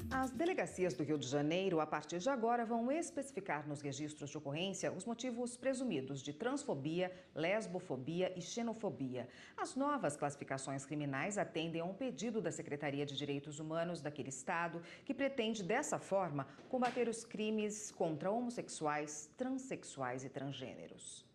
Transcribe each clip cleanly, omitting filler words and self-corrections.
As delegacias do Rio de Janeiro, a partir de agora, vão especificar nos registros de ocorrência os motivos presumidos de transfobia, lesbofobia e xenofobia. As novas classificações criminais atendem a um pedido da Secretaria de Direitos Humanos daquele estado, que pretende, dessa forma, combater os crimes contra homossexuais, transexuais e transgêneros.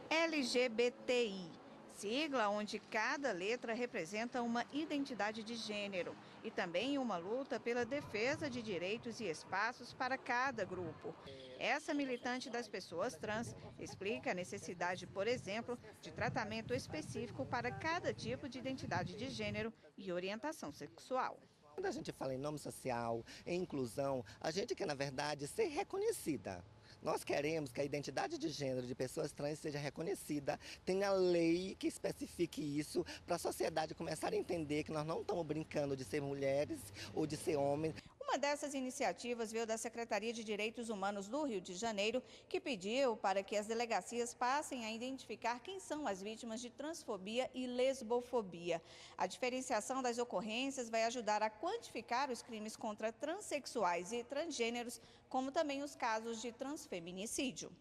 LGBTI, sigla onde cada letra representa uma identidade de gênero e também uma luta pela defesa de direitos e espaços para cada grupo. Essa militante das pessoas trans explica a necessidade, por exemplo, de tratamento específico para cada tipo de identidade de gênero e orientação sexual. Quando a gente fala em nome social, em inclusão, a gente quer, na verdade, ser reconhecida. Nós queremos que a identidade de gênero de pessoas trans seja reconhecida, tenha lei que especifique isso, para a sociedade começar a entender que nós não estamos brincando de ser mulheres ou de ser homens. Uma dessas iniciativas veio da Secretaria de Direitos Humanos do Rio de Janeiro, que pediu para que as delegacias passem a identificar quem são as vítimas de transfobia e lesbofobia. A diferenciação das ocorrências vai ajudar a quantificar os crimes contra transexuais e transgêneros, como também os casos de transfeminicídio.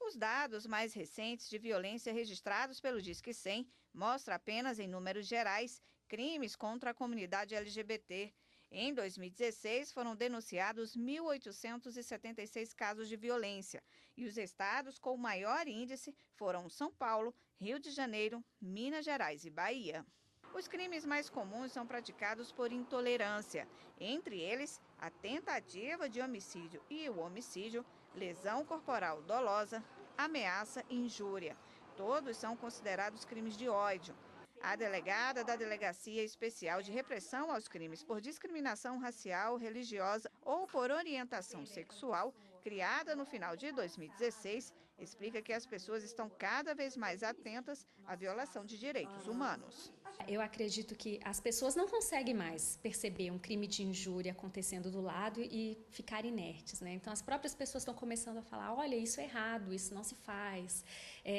Os dados mais recentes de violência registrados pelo Disque 100 mostram apenas em números gerais crimes contra a comunidade LGBT. Em 2016, foram denunciados 1.876 casos de violência e os estados com maior índice foram São Paulo, Rio de Janeiro, Minas Gerais e Bahia. Os crimes mais comuns são praticados por intolerância, entre eles a tentativa de homicídio e o homicídio, lesão corporal dolosa, ameaça e injúria. Todos são considerados crimes de ódio. A delegada da Delegacia Especial de Repressão aos Crimes por Discriminação Racial, Religiosa ou por Orientação Sexual, criada no final de 2016, explica que as pessoas estão cada vez mais atentas à violação de direitos humanos. Eu acredito que as pessoas não conseguem mais perceber um crime de injúria acontecendo do lado e ficar inertes, né? Então as próprias pessoas estão começando a falar, olha, isso é errado, isso não se faz.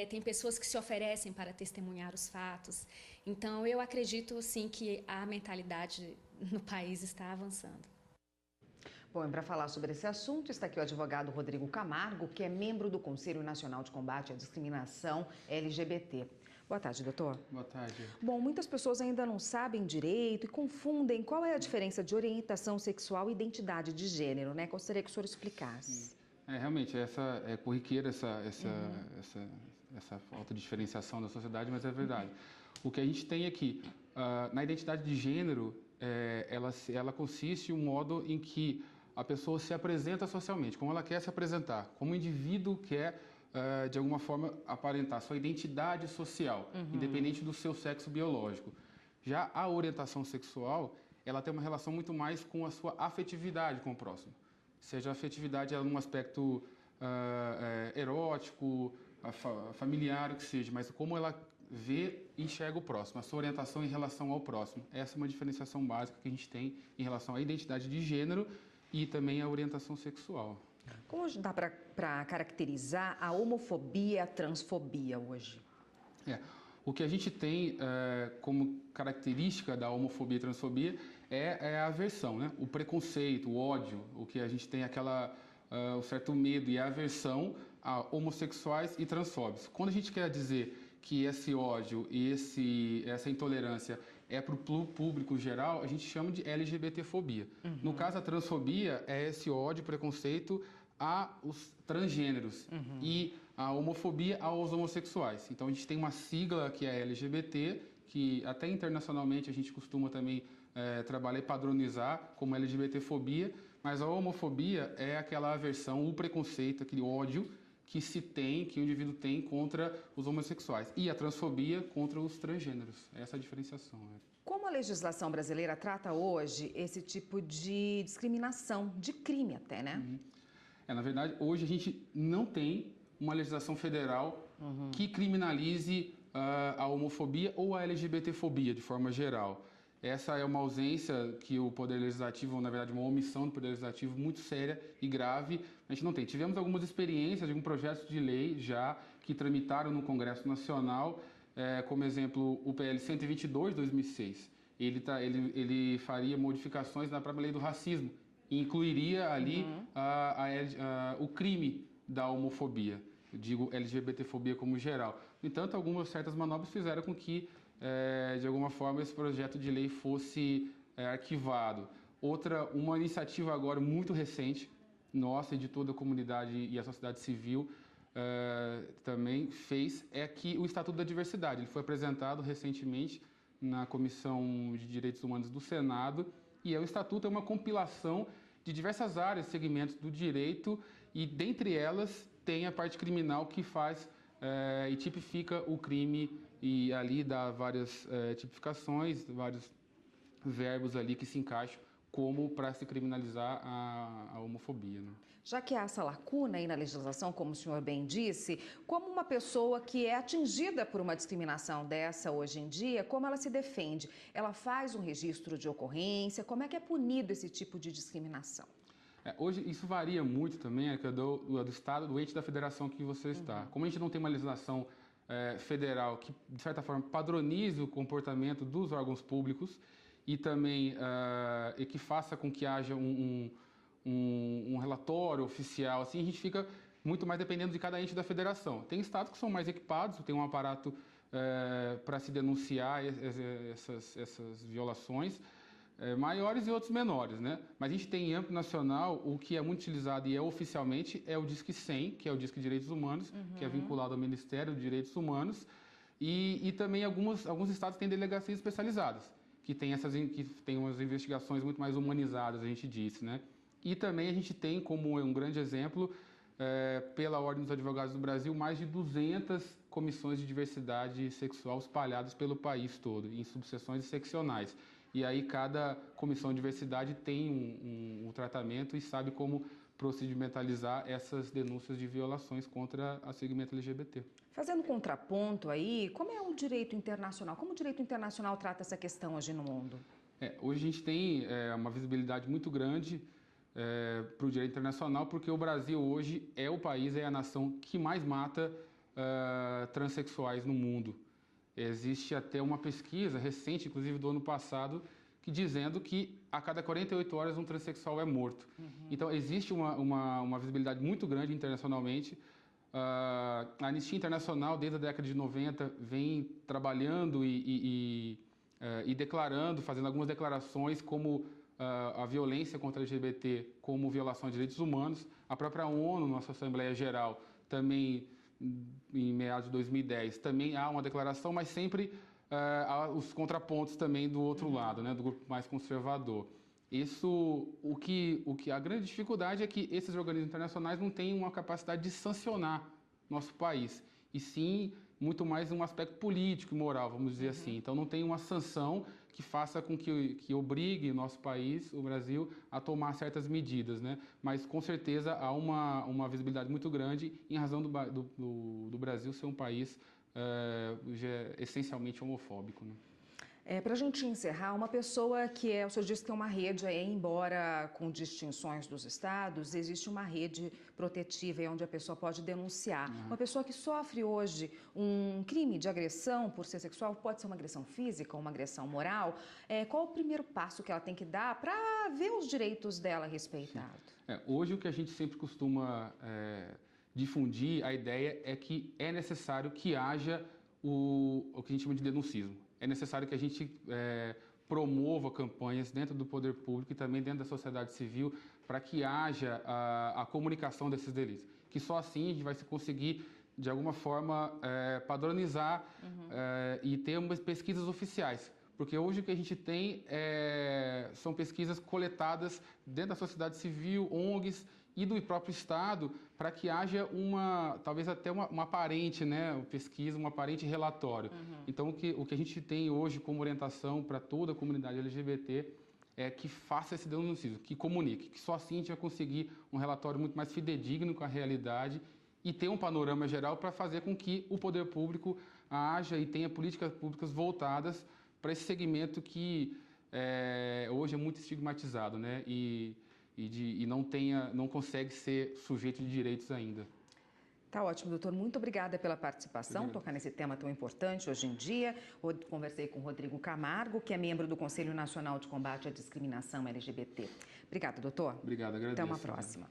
Tem pessoas que se oferecem para testemunhar os fatos. Então eu acredito sim que a mentalidade no país está avançando. Bom, e para falar sobre esse assunto, está aqui o advogado Rodrigo Camargo, que é membro do Conselho Nacional de Combate à Discriminação LGBT. Boa tarde, doutor. Boa tarde. Bom, muitas pessoas ainda não sabem direito e confundem qual é a diferença de orientação sexual e identidade de gênero, né? Gostaria que o senhor explicasse. Realmente, essa é corriqueira essa falta de diferenciação da sociedade, mas é verdade. O que a gente tem aqui, na identidade de gênero, ela consiste em um modo em que a pessoa se apresenta socialmente, como ela quer se apresentar, como o indivíduo quer, de alguma forma, aparentar sua identidade social, independente do seu sexo biológico. Já a orientação sexual, ela tem uma relação muito mais com a sua afetividade com o próximo. Seja a afetividade num aspecto erótico, familiar, o que seja, mas como ela vê e enxerga o próximo, a sua orientação em relação ao próximo. Essa é uma diferenciação básica que a gente tem em relação à identidade de gênero e também à orientação sexual. Como dá para caracterizar a homofobia e a transfobia hoje? O que a gente tem como característica da homofobia e transfobia é a aversão, né? O preconceito, o ódio, o que a gente tem o certo medo e a aversão a homossexuais e transfóbicos. Quando a gente quer dizer que esse ódio e essa intolerância é para o público geral, a gente chama de LGBTfobia. No caso, a transfobia é esse ódio, preconceito aos transgêneros e a homofobia aos homossexuais. Então, a gente tem uma sigla que é LGBT, que até internacionalmente a gente costuma também trabalhar e padronizar como LGBTfobia, mas a homofobia é aquela aversão, o preconceito, aquele ódio que o indivíduo tem contra os homossexuais. E a transfobia contra os transgêneros. Essa é a diferenciação. Como a legislação brasileira trata hoje esse tipo de discriminação, de crime até, né? Na verdade, hoje a gente não tem uma legislação federal que criminalize a homofobia ou a LGBTfobia de forma geral. Essa é uma ausência que o Poder Legislativo, na verdade, uma omissão do Poder Legislativo muito séria e grave. A gente não tem. Tivemos algumas experiências de alguns projetos de lei já que tramitaram no Congresso Nacional, como exemplo o PL 122 de 2006. ele faria modificações na própria lei do racismo e incluiria ali o crime da homofobia, eu digo LGBTfobia como geral. No entanto, algumas certas manobras fizeram com que, de alguma forma, esse projeto de lei fosse arquivado. Uma iniciativa agora muito recente, nossa e de toda a comunidade e a sociedade civil, também fez, é que o Estatuto da Diversidade. Ele foi apresentado recentemente na Comissão de Direitos Humanos do Senado, e o Estatuto é uma compilação de diversas áreas, segmentos do direito, e dentre elas tem a parte criminal que faz e tipifica o crime, e ali dá várias tipificações, vários verbos ali que se encaixam como para se criminalizar a homofobia, né? Já que há essa lacuna aí na legislação, como o senhor bem disse, como uma pessoa que é atingida por uma discriminação dessa hoje em dia, como ela se defende? Ela faz um registro de ocorrência? Como é que é punido esse tipo de discriminação? Hoje isso varia muito também, do estado, do ente da federação que você está. Como a gente não tem uma legislação federal que, de certa forma, padronize o comportamento dos órgãos públicos e também e que faça com que haja um relatório oficial, assim, a gente fica muito mais dependendo de cada ente da federação. Tem estados que são mais equipados, tem um aparato para se denunciar essas violações, maiores e outros menores, né? Mas a gente tem em âmbito nacional, o que é muito utilizado e oficialmente é o Disque 100, que é o Disque Direitos Humanos, que é vinculado ao Ministério dos Direitos Humanos, e também alguns estados têm delegacias especializadas, que tem umas investigações muito mais humanizadas, a gente disse, né? E também a gente tem, como um grande exemplo, pela Ordem dos Advogados do Brasil, mais de 200 comissões de diversidade sexual espalhadas pelo país todo, em subseções seccionais. E aí cada comissão de diversidade tem um tratamento e sabe como procedimentalizar essas denúncias de violações contra a segmento LGBT. Fazendo contraponto aí, como é o direito internacional? Como o direito internacional trata essa questão hoje no mundo? Hoje a gente tem uma visibilidade muito grande para o direito internacional, porque o Brasil hoje é o país, é a nação que mais mata transexuais no mundo. Existe até uma pesquisa recente, inclusive do ano passado, dizendo que a cada 48 horas um transexual é morto. Então existe uma visibilidade muito grande internacionalmente. A Anistia Internacional, desde a década de 90, vem trabalhando e declarando, fazendo algumas declarações como a violência contra LGBT como violação de direitos humanos. A própria ONU, nossa Assembleia Geral, também em meados de 2010, também há uma declaração, mas sempre há os contrapontos também do outro lado, né, do grupo mais conservador. A grande dificuldade é que esses organismos internacionais não têm uma capacidade de sancionar nosso país, e sim muito mais um aspecto político e moral, vamos dizer assim. Então não tem uma sanção que faça com que obrigue nosso país, o Brasil, a tomar certas medidas, né? Mas com certeza há uma visibilidade muito grande em razão do Brasil ser um país essencialmente homofóbico, né? Para a gente encerrar, uma pessoa o senhor disse que tem uma rede, embora com distinções dos estados, existe uma rede protetiva onde a pessoa pode denunciar. Uma pessoa que sofre hoje um crime de agressão por ser sexual, pode ser uma agressão física ou uma agressão moral, qual o primeiro passo que ela tem que dar para ver os direitos dela respeitados? Hoje o que a gente sempre costuma difundir, a ideia é que é necessário que haja o que a gente chama de denuncismo. É necessário que a gente promova campanhas dentro do poder público e também dentro da sociedade civil para que haja a comunicação desses delitos. Que só assim a gente vai conseguir, de alguma forma, padronizar e ter umas pesquisas oficiais. Porque hoje o que a gente tem são pesquisas coletadas dentro da sociedade civil, ONGs e do próprio Estado, para que haja talvez até uma aparente, né, pesquisa, um aparente relatório. Então, o que a gente tem hoje como orientação para toda a comunidade LGBT é que faça esse denúncio, que comunique, que só assim a gente vai conseguir um relatório muito mais fidedigno com a realidade e ter um panorama geral para fazer com que o poder público haja e tenha políticas públicas voltadas para esse segmento que hoje é muito estigmatizado, né? E não consegue ser sujeito de direitos ainda. Tá ótimo, doutor. Muito obrigada pela participação, tocar nesse tema tão importante hoje em dia. Conversei com o Rodrigo Camargo, que é membro do Conselho Nacional de Combate à Discriminação LGBT. Obrigada, doutor. Obrigado, agradeço. Até uma próxima.